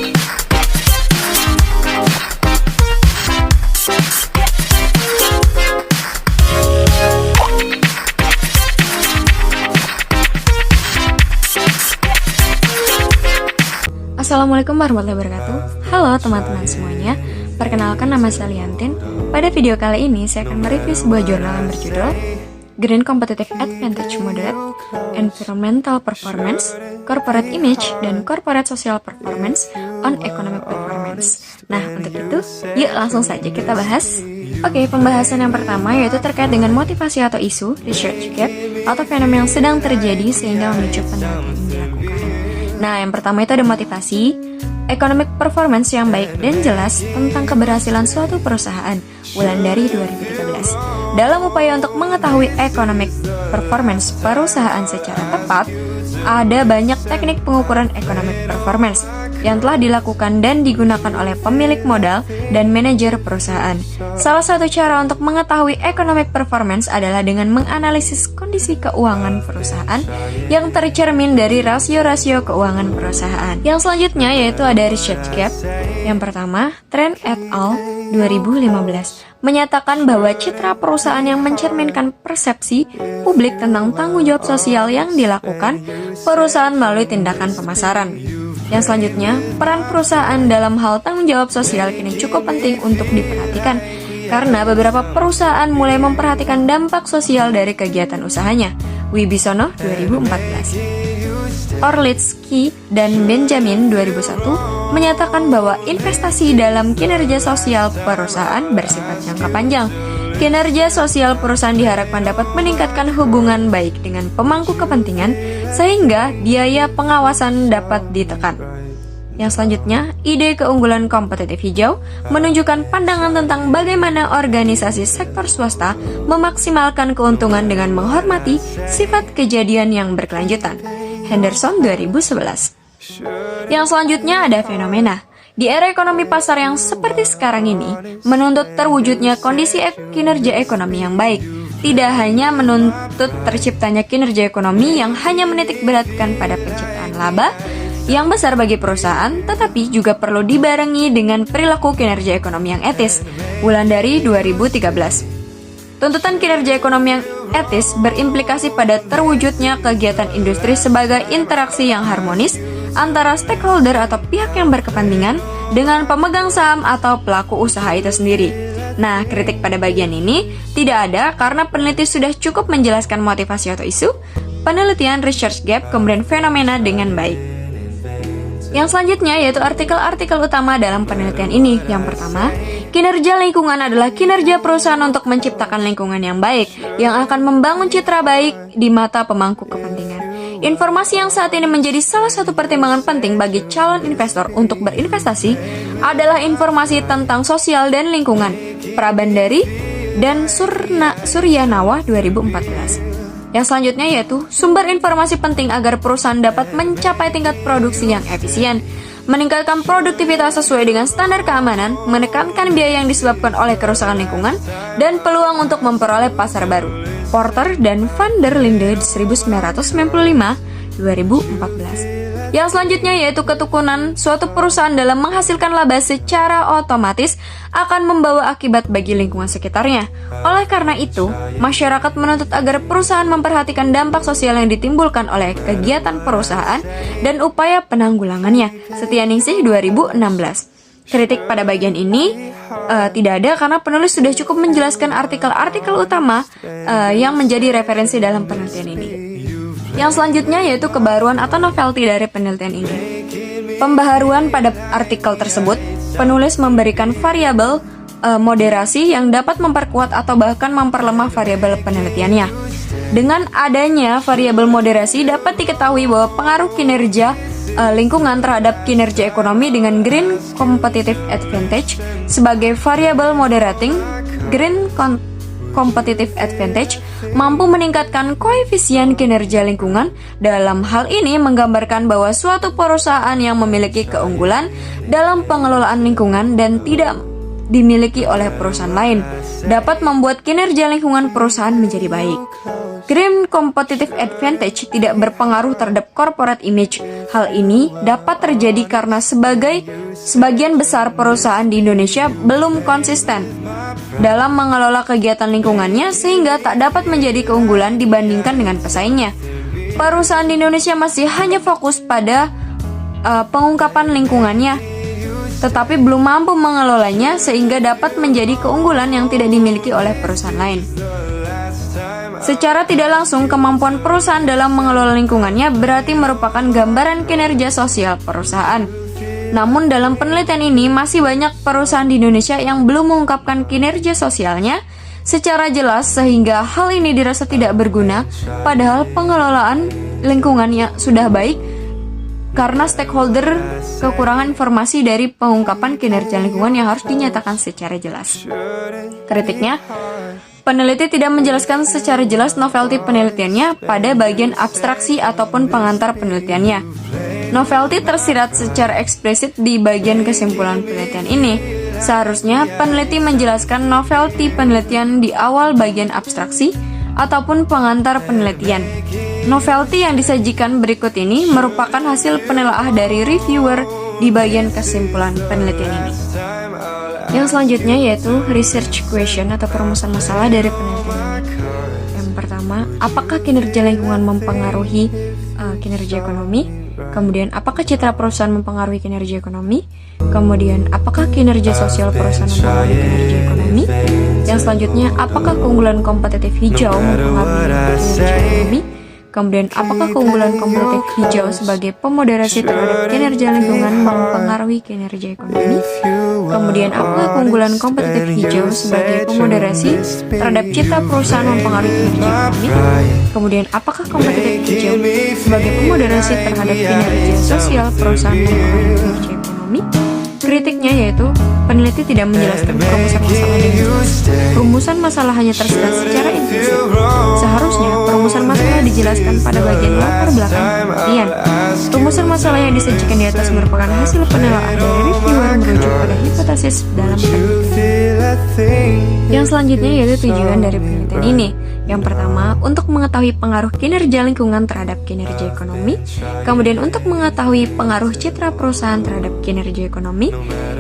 Assalamualaikum warahmatullahi wabarakatuh. Halo teman-teman semuanya, perkenalkan nama saya Liantin. Pada video kali ini saya akan mereview sebuah jurnal yang berjudul Green Competitive Advantage Moderate, Environmental Performance, Corporate Image, dan Corporate Social Performance on Economic Performance. Nah, untuk itu, yuk langsung saja kita bahas. Oke, pembahasan yang pertama yaitu terkait dengan motivasi atau isu, research gap, atau fenomena yang sedang terjadi sehingga memicu penelitian yang dilakukan. Nah, yang pertama itu ada motivasi, economic performance yang baik dan jelas tentang keberhasilan suatu perusahaan, Wulandari 2013. Dalam upaya untuk mengetahui economic performance perusahaan secara tepat, ada banyak teknik pengukuran economic performance yang telah dilakukan dan digunakan oleh pemilik modal dan manajer perusahaan. Salah satu cara untuk mengetahui economic performance adalah dengan menganalisis kondisi keuangan perusahaan yang tercermin dari rasio-rasio keuangan perusahaan. Yang selanjutnya yaitu ada research gap. Yang pertama, Trent et al. 2015 menyatakan bahwa citra perusahaan yang mencerminkan persepsi publik tentang tanggung jawab sosial yang dilakukan perusahaan melalui tindakan pemasaran. Yang selanjutnya, peran perusahaan dalam hal tanggung jawab sosial kini cukup penting untuk diperhatikan karena beberapa perusahaan mulai memperhatikan dampak sosial dari kegiatan usahanya. Wibisono 2014. Orlitsky dan Benjamin 2001 menyatakan bahwa investasi dalam kinerja sosial perusahaan bersifat jangka panjang. Kinerja sosial perusahaan diharapkan dapat meningkatkan hubungan baik dengan pemangku kepentingan sehingga biaya pengawasan dapat ditekan. Yang selanjutnya, ide keunggulan kompetitif hijau menunjukkan pandangan tentang bagaimana organisasi sektor swasta memaksimalkan keuntungan dengan menghormati sifat kejadian yang berkelanjutan. Henderson 2011. Yang selanjutnya ada fenomena. Di era ekonomi pasar yang seperti sekarang ini, menuntut terwujudnya kondisi kinerja ekonomi yang baik. Tidak hanya menuntut terciptanya kinerja ekonomi yang hanya menitik beratkan pada penciptaan laba yang besar bagi perusahaan, tetapi juga perlu dibarengi dengan perilaku kinerja ekonomi yang etis. Wulandari 2013. Tuntutan kinerja ekonomi yang etis berimplikasi pada terwujudnya kegiatan industri sebagai interaksi yang harmonis antara stakeholder atau pihak yang berkepentingan dengan pemegang saham atau pelaku usaha itu sendiri. Nah, kritik pada bagian ini tidak ada karena peneliti sudah cukup menjelaskan motivasi atau isu, penelitian research gap, kemudian fenomena dengan baik. Yang selanjutnya yaitu artikel-artikel utama dalam penelitian ini. Yang pertama, kinerja lingkungan adalah kinerja perusahaan untuk menciptakan lingkungan yang baik, yang akan membangun citra baik di mata pemangku kepentingan. Informasi yang saat ini menjadi salah satu pertimbangan penting bagi calon investor untuk berinvestasi adalah informasi tentang sosial dan lingkungan. Prabandari dan Suryanawa 2014. Yang selanjutnya yaitu sumber informasi penting agar perusahaan dapat mencapai tingkat produksi yang efisien, meningkatkan produktivitas sesuai dengan standar keamanan, menekankan biaya yang disebabkan oleh kerusakan lingkungan, dan peluang untuk memperoleh pasar baru. Porter dan Van der Linde 1995, 2014. Yang selanjutnya yaitu ketekunan suatu perusahaan dalam menghasilkan laba secara otomatis akan membawa akibat bagi lingkungan sekitarnya. Oleh karena itu, masyarakat menuntut agar perusahaan memperhatikan dampak sosial yang ditimbulkan oleh kegiatan perusahaan dan upaya penanggulangannya. Setianingsih 2016. Kritik pada bagian ini tidak ada karena penulis sudah cukup menjelaskan artikel-artikel utama yang menjadi referensi dalam penelitian ini. Yang selanjutnya yaitu kebaruan atau novelty dari penelitian ini. Pembaharuan pada artikel tersebut, penulis memberikan variabel moderasi yang dapat memperkuat atau bahkan memperlemah variabel penelitiannya. Dengan adanya variabel moderasi dapat diketahui bahwa pengaruh kinerja lingkungan terhadap kinerja ekonomi dengan Green Competitive Advantage sebagai variabel moderating. Green Competitive Advantage mampu meningkatkan koefisien kinerja lingkungan. Dalam hal ini menggambarkan bahwa suatu perusahaan yang memiliki keunggulan dalam pengelolaan lingkungan dan tidak dimiliki oleh perusahaan lain dapat membuat kinerja lingkungan perusahaan menjadi baik. Green competitive advantage tidak berpengaruh terhadap corporate image. Hal ini dapat terjadi karena sebagian besar perusahaan di Indonesia belum konsisten dalam mengelola kegiatan lingkungannya sehingga tak dapat menjadi keunggulan dibandingkan dengan pesaingnya. Perusahaan di Indonesia masih hanya fokus pada pengungkapan lingkungannya, tetapi belum mampu mengelolanya sehingga dapat menjadi keunggulan yang tidak dimiliki oleh perusahaan lain. Secara tidak langsung, kemampuan perusahaan dalam mengelola lingkungannya berarti merupakan gambaran kinerja sosial perusahaan. Namun dalam penelitian ini masih banyak perusahaan di Indonesia yang belum mengungkapkan kinerja sosialnya secara jelas sehingga hal ini dirasa tidak berguna, padahal pengelolaan lingkungannya sudah baik karena stakeholder kekurangan informasi dari pengungkapan kinerja lingkungan yang harus dinyatakan secara jelas. Kritiknya, peneliti tidak menjelaskan secara jelas novelty penelitiannya pada bagian abstraksi ataupun pengantar penelitiannya. Novelty tersirat secara eksplisit di bagian kesimpulan penelitian ini. Seharusnya peneliti menjelaskan novelty penelitian di awal bagian abstraksi ataupun pengantar penelitian. Novelty yang disajikan berikut ini merupakan hasil penelaah dari reviewer di bagian kesimpulan penelitian ini. Yang selanjutnya yaitu research question atau perumusan masalah dari penelitian. Yang pertama, apakah kinerja lingkungan mempengaruhi kinerja ekonomi? Kemudian, apakah citra perusahaan mempengaruhi kinerja ekonomi? Kemudian, apakah kinerja sosial perusahaan mempengaruhi kinerja ekonomi? Yang selanjutnya, apakah keunggulan kompetitif hijau mempengaruhi kinerja ekonomi? Kemudian, apakah keunggulan kompetitif hijau sebagai pemoderasi terhadap kinerja lingkungan mempengaruhi kinerja ekonomi? Kemudian, apakah keunggulan kompetitif hijau sebagai pemoderasi terhadap citra perusahaan mempengaruhi kinerja ekonomi? Kemudian, apakah kompetitif hijau sebagai pemoderasi terhadap kinerja sosial perusahaan mempengaruhi kinerja ekonomi? Kritiknya yaitu peneliti tidak menjelaskan perumusan masalah dengan jelas. Perumusan masalah hanya tersedia secara implisit. Seharusnya perumusan masalah dijelaskan pada bagian latar belakang penelitian. Perumusan masalah yang disajikan di atas merupakan hasil penelaahan dari reviewer merujuk pada hipotesis dalam penelitian. Yang selanjutnya yaitu tujuan dari penelitian ini. Yang pertama, untuk mengetahui pengaruh kinerja lingkungan terhadap kinerja ekonomi. Kemudian untuk mengetahui pengaruh citra perusahaan terhadap kinerja ekonomi.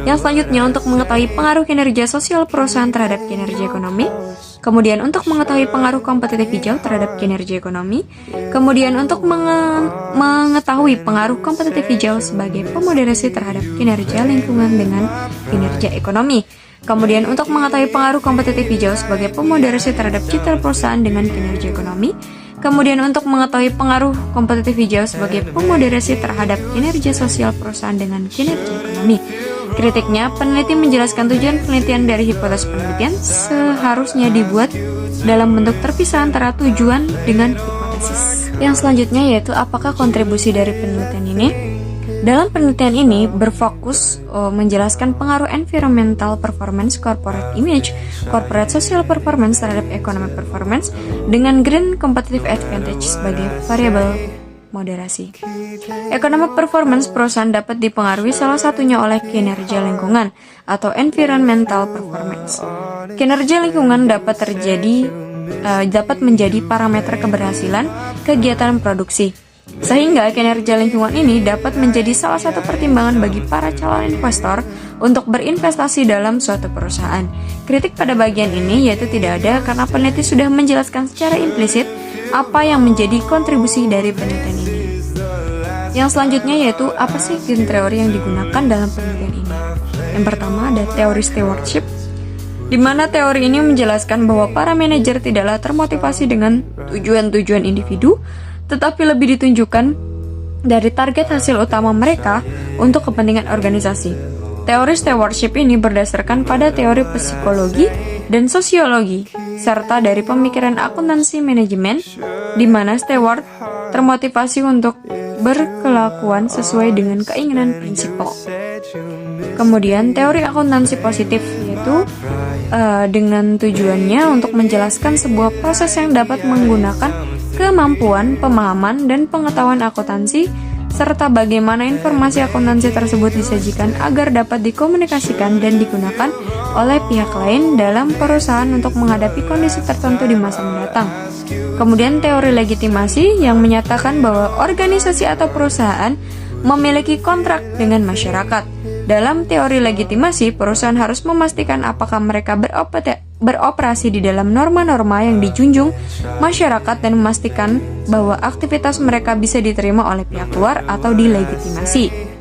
Yang selanjutnya untuk mengetahui pengaruh kinerja sosial perusahaan terhadap kinerja ekonomi. Kemudian untuk mengetahui pengaruh kompetitif hijau terhadap kinerja ekonomi. Kemudian untuk mengetahui pengaruh kompetitif hijau sebagai pemoderasi terhadap kinerja lingkungan dengan kinerja ekonomi. Kemudian untuk mengetahui pengaruh kompetitif hijau sebagai pemoderasi terhadap citra perusahaan dengan kinerja ekonomi. Kemudian untuk mengetahui pengaruh kompetitif hijau sebagai pemoderasi terhadap kinerja sosial perusahaan dengan kinerja ekonomi. Kritiknya, peneliti menjelaskan tujuan penelitian dari hipotesis penelitian seharusnya dibuat dalam bentuk terpisah antara tujuan dengan hipotesis. Yang selanjutnya yaitu apakah kontribusi dari penelitian ini? Dalam penelitian ini berfokus menjelaskan pengaruh environmental performance, corporate image, corporate social performance terhadap economic performance dengan green competitive advantage sebagai variabel moderasi. Economic performance perusahaan dapat dipengaruhi salah satunya oleh kinerja lingkungan atau environmental performance. Kinerja lingkungan dapat menjadi parameter keberhasilan kegiatan produksi. Sehingga kinerja lingkungan ini dapat menjadi salah satu pertimbangan bagi para calon investor untuk berinvestasi dalam suatu perusahaan. Kritik pada bagian ini yaitu tidak ada karena peneliti sudah menjelaskan secara implisit apa yang menjadi kontribusi dari penelitian ini. Yang selanjutnya yaitu apa sih green theory yang digunakan dalam penelitian ini? Yang pertama ada teori stewardship, di mana teori ini menjelaskan bahwa para manajer tidaklah termotivasi dengan tujuan-tujuan individu, tetapi lebih ditunjukkan dari target hasil utama mereka untuk kepentingan organisasi. Teori stewardship ini berdasarkan pada teori psikologi dan sosiologi, serta dari pemikiran akuntansi manajemen, di mana steward termotivasi untuk berkelakuan sesuai dengan keinginan prinsipal. Kemudian teori akuntansi positif yaitu dengan tujuannya untuk menjelaskan sebuah proses yang dapat menggunakan kemampuan, pemahaman, dan pengetahuan akuntansi, serta bagaimana informasi akuntansi tersebut disajikan agar dapat dikomunikasikan dan digunakan oleh pihak lain dalam perusahaan untuk menghadapi kondisi tertentu di masa mendatang. Kemudian teori legitimasi yang menyatakan bahwa organisasi atau perusahaan memiliki kontrak dengan masyarakat. Dalam teori legitimasi, perusahaan harus memastikan apakah mereka beroperasi di dalam norma-norma yang dijunjung masyarakat dan memastikan bahwa aktivitas mereka bisa diterima oleh pihak luar atau dilegitimasi.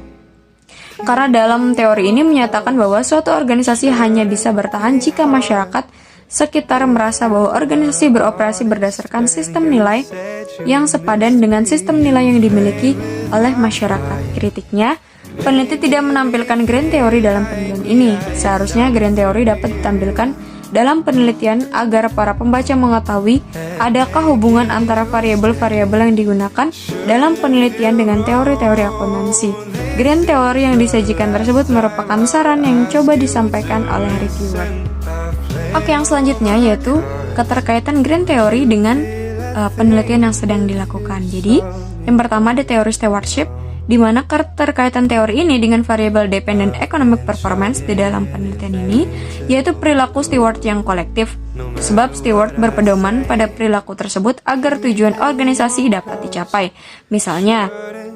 Karena dalam teori ini menyatakan bahwa suatu organisasi hanya bisa bertahan jika masyarakat sekitar merasa bahwa organisasi beroperasi berdasarkan sistem nilai yang sepadan dengan sistem nilai yang dimiliki oleh masyarakat. Kritiknya, peneliti tidak menampilkan grand teori dalam penelitian ini. Seharusnya grand teori dapat ditampilkan dalam penelitian agar para pembaca mengetahui adakah hubungan antara variabel-variabel yang digunakan dalam penelitian dengan teori-teori akuntansi. Grand teori yang disajikan tersebut merupakan saran yang coba disampaikan oleh reviewer. Oke, yang selanjutnya yaitu keterkaitan grand teori dengan penelitian yang sedang dilakukan. Jadi, yang pertama ada teori stewardship, di mana keterkaitan teori ini dengan variabel dependent economic performance di dalam penelitian ini, yaitu perilaku steward yang kolektif. Sebab steward berpedoman pada perilaku tersebut agar tujuan organisasi dapat dicapai. Misalnya,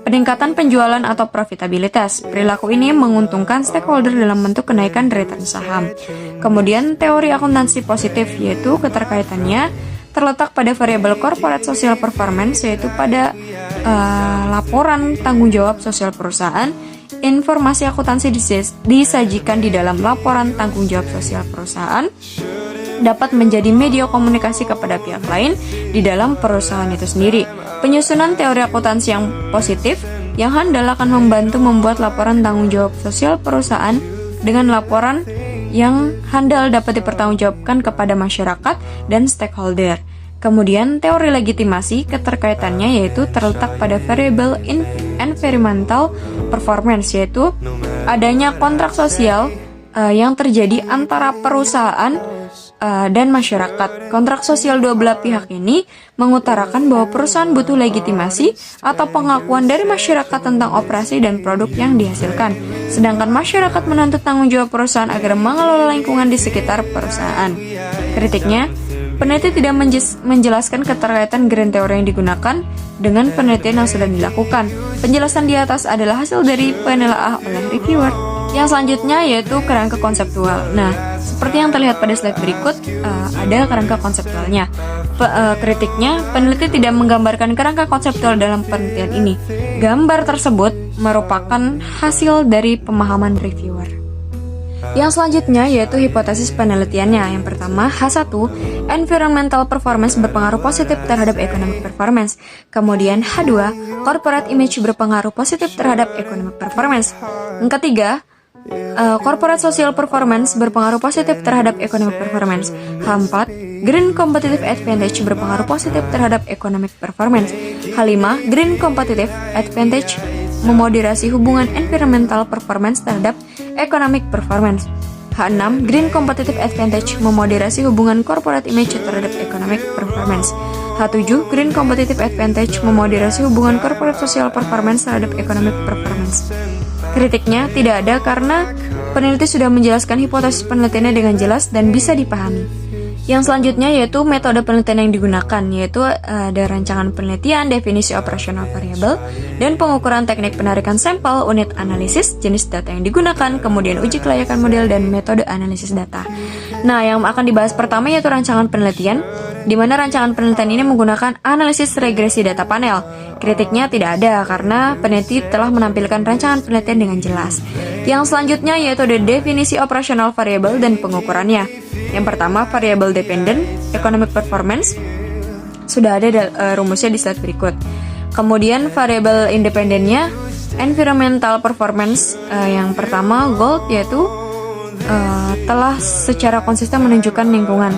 peningkatan penjualan atau profitabilitas. Perilaku ini menguntungkan stakeholder dalam bentuk kenaikan return saham. Kemudian, teori akuntansi positif, yaitu keterkaitannya terletak pada variabel corporate social performance, yaitu pada laporan tanggung jawab sosial perusahaan. Informasi akuntansi disajikan di dalam laporan tanggung jawab sosial perusahaan dapat menjadi media komunikasi kepada pihak lain di dalam perusahaan itu sendiri. Penyusunan teori akuntansi yang positif yang handal akan membantu membuat laporan tanggung jawab sosial perusahaan dengan laporan yang handal dapat dipertanggungjawabkan kepada masyarakat dan stakeholder. Kemudian teori legitimasi keterkaitannya yaitu terletak pada variabel environmental performance, yaitu adanya kontrak sosial yang terjadi antara perusahaan dan masyarakat. Kontrak sosial dua belah pihak ini mengutarakan bahwa perusahaan butuh legitimasi atau pengakuan dari masyarakat tentang operasi dan produk yang dihasilkan, sedangkan masyarakat menuntut tanggung jawab perusahaan agar mengelola lingkungan di sekitar perusahaan. Kritiknya, peneliti tidak menjelaskan keterkaitan grand teori yang digunakan dengan penelitian yang sedang dilakukan. Penjelasan di atas adalah hasil dari penelaahan oleh reviewer. Yang selanjutnya yaitu kerangka konseptual. Nah, seperti yang terlihat pada slide berikut, ada kerangka konseptualnya. Kritiknya, peneliti tidak menggambarkan kerangka konseptual dalam penelitian ini. Gambar tersebut merupakan hasil dari pemahaman reviewer. Yang selanjutnya yaitu hipotesis penelitiannya. Yang pertama, H1, environmental performance berpengaruh positif terhadap economic performance. Kemudian H2, corporate image berpengaruh positif terhadap economic performance. Yang ketiga, corporate social performance berpengaruh positif terhadap economic performance. H4, green competitive advantage berpengaruh positif terhadap economic performance. H5, green competitive advantage memoderasi hubungan environmental performance terhadap economic performance. H6, green competitive advantage memoderasi hubungan corporate image terhadap economic performance. H7, green competitive advantage memoderasi hubungan corporate social performance terhadap economic performance. Kritiknya tidak ada karena peneliti sudah menjelaskan hipotesis penelitiannya dengan jelas dan bisa dipahami. Yang selanjutnya yaitu metode penelitian yang digunakan, yaitu ada rancangan penelitian, definisi operasional variabel, dan pengukuran teknik penarikan sampel, unit analisis, jenis data yang digunakan, kemudian uji kelayakan model, dan metode analisis data. Nah, yang akan dibahas pertama yaitu rancangan penelitian, di mana rancangan penelitian ini menggunakan analisis regresi data panel. Kritiknya tidak ada karena peneliti telah menampilkan rancangan penelitian dengan jelas. Yang selanjutnya yaitu ada definisi operasional variabel dan pengukurannya. Yang pertama, variabel dependent economic performance. Sudah ada rumusnya di slide berikut. Kemudian variabel independennya environmental performance. Yang pertama, gold, yaitu telah secara konsisten menunjukkan lingkungan.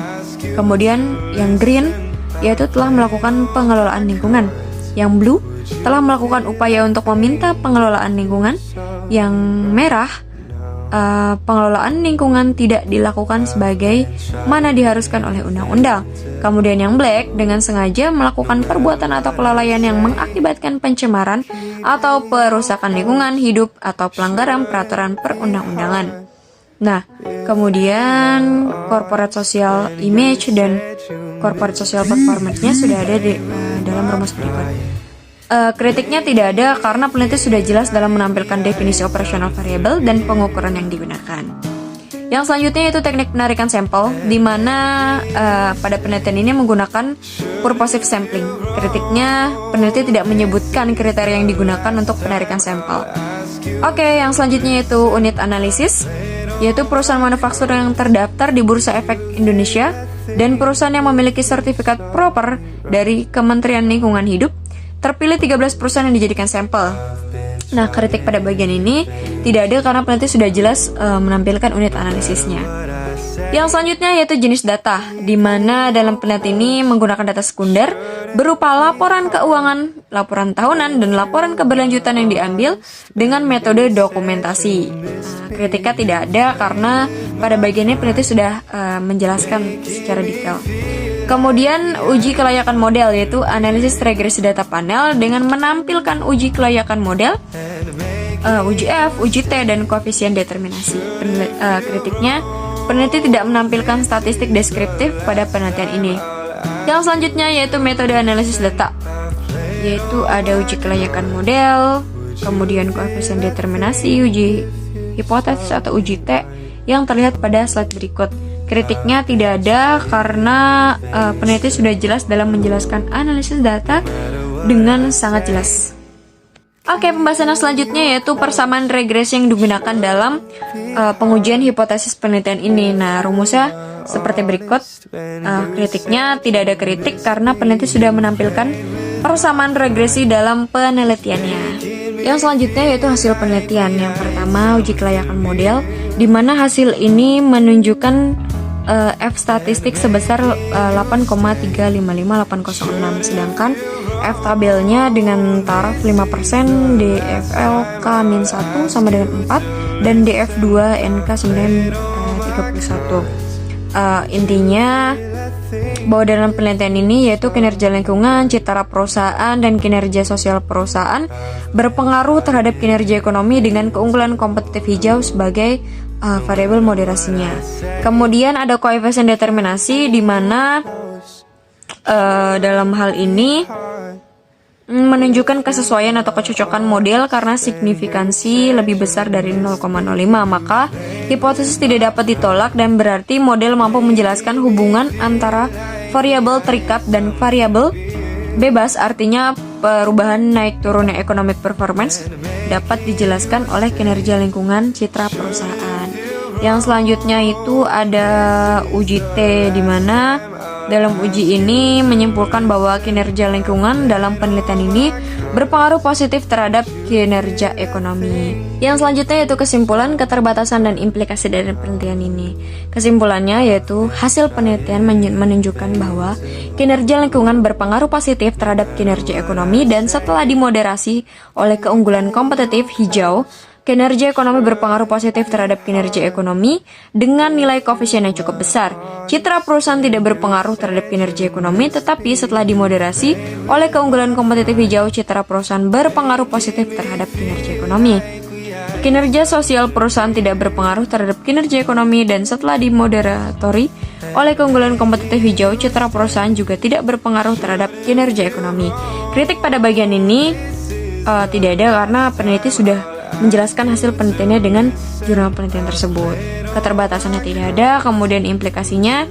Kemudian yang green yaitu telah melakukan pengelolaan lingkungan. Yang blue telah melakukan upaya untuk meminta pengelolaan lingkungan. Yang merah, pengelolaan lingkungan tidak dilakukan sebagai mana diharuskan oleh undang-undang. Kemudian yang black dengan sengaja melakukan perbuatan atau kelalaian yang mengakibatkan pencemaran atau perusakan lingkungan hidup atau pelanggaran peraturan perundang-undangan. Nah, kemudian corporate social image dan corporate social performance-nya sudah ada di dalam rumus berikut. Kritiknya tidak ada karena peneliti sudah jelas dalam menampilkan definisi operational variable dan pengukuran yang digunakan. Yang selanjutnya yaitu teknik penarikan sampel, di mana pada penelitian ini menggunakan purposive sampling. Kritiknya, peneliti tidak menyebutkan kriteria yang digunakan untuk penarikan sampel. Oke, yang selanjutnya yaitu unit analisis, yaitu perusahaan manufaktur yang terdaftar di Bursa Efek Indonesia dan perusahaan yang memiliki sertifikat proper dari Kementerian Lingkungan Hidup. Terpilih 13 perusahaan yang dijadikan sampel. Nah, kritik pada bagian ini tidak ada karena peneliti sudah jelas menampilkan unit analisisnya. Yang selanjutnya yaitu jenis data, di mana dalam penelitian ini menggunakan data sekunder berupa laporan keuangan, laporan tahunan, dan laporan keberlanjutan yang diambil dengan metode dokumentasi. Kritiknya tidak ada karena pada bagian ini peneliti sudah menjelaskan secara detail. Kemudian uji kelayakan model, yaitu analisis regresi data panel dengan menampilkan uji kelayakan model, uji F, uji T, dan koefisien determinasi. Kritiknya, peneliti tidak menampilkan statistik deskriptif pada penelitian ini. Yang selanjutnya yaitu metode analisis data, yaitu ada uji kelayakan model, kemudian koefisien determinasi, uji hipotesis atau uji T yang terlihat pada slide berikut. Kritiknya tidak ada karena peneliti sudah jelas dalam menjelaskan analisis data dengan sangat jelas. Oke, pembahasan selanjutnya yaitu persamaan regresi yang digunakan dalam pengujian hipotesis penelitian ini. Nah, rumusnya seperti berikut. Kritiknya tidak ada kritik karena peneliti sudah menampilkan persamaan regresi dalam penelitiannya. Yang selanjutnya yaitu hasil penelitian. Yang pertama, uji kelayakan model, di mana hasil ini menunjukkan F statistik sebesar 8,355806, sedangkan F tabelnya dengan taraf 5%, DFL K-1 sama dengan 4, dan DF2 NK sama dengan 31. Intinya bahwa dalam penelitian ini yaitu kinerja lingkungan, citra perusahaan, dan kinerja sosial perusahaan berpengaruh terhadap kinerja ekonomi dengan keunggulan kompetitif hijau sebagai variabel moderasinya. Kemudian ada koefisien determinasi, di mana dalam hal ini menunjukkan kesesuaian atau kecocokan model karena signifikansi lebih besar dari 0,05, maka hipotesis tidak dapat ditolak dan berarti model mampu menjelaskan hubungan antara variabel terikat dan variabel bebas. Artinya perubahan naik turunnya economic performance dapat dijelaskan oleh kinerja lingkungan citra perusahaan. Yang selanjutnya itu ada uji T, di mana dalam uji ini menyimpulkan bahwa kinerja lingkungan dalam penelitian ini berpengaruh positif terhadap kinerja ekonomi. Yang selanjutnya yaitu kesimpulan, keterbatasan, dan implikasi dari penelitian ini. Kesimpulannya yaitu hasil penelitian menunjukkan bahwa kinerja lingkungan berpengaruh positif terhadap kinerja ekonomi, dan setelah dimoderasi oleh keunggulan kompetitif hijau, kinerja ekonomi berpengaruh positif terhadap kinerja ekonomi dengan nilai koefisien yang cukup besar. Citra perusahaan tidak berpengaruh terhadap kinerja ekonomi, tetapi setelah dimoderasi oleh keunggulan kompetitif hijau, citra perusahaan berpengaruh positif terhadap kinerja ekonomi. Kinerja sosial perusahaan tidak berpengaruh terhadap kinerja ekonomi, dan setelah dimoderatori oleh keunggulan kompetitif hijau, citra perusahaan juga tidak berpengaruh terhadap kinerja ekonomi. Kritik pada bagian ini tidak ada karena peneliti sudah menjelaskan hasil penelitiannya dengan jurnal penelitian tersebut. Keterbatasannya tidak ada, kemudian implikasinya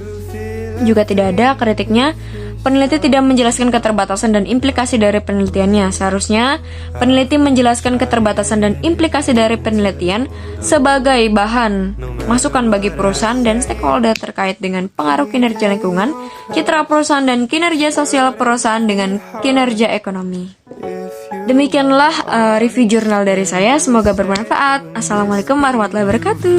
juga tidak ada. Kritiknya, peneliti tidak menjelaskan keterbatasan dan implikasi dari penelitiannya. Seharusnya peneliti menjelaskan keterbatasan dan implikasi dari penelitian sebagai bahan masukan bagi perusahaan dan stakeholder terkait dengan pengaruh kinerja lingkungan, citra perusahaan, dan kinerja sosial perusahaan dengan kinerja ekonomi. Demikianlah review jurnal dari saya, semoga bermanfaat. Assalamualaikum warahmatullahi wabarakatuh.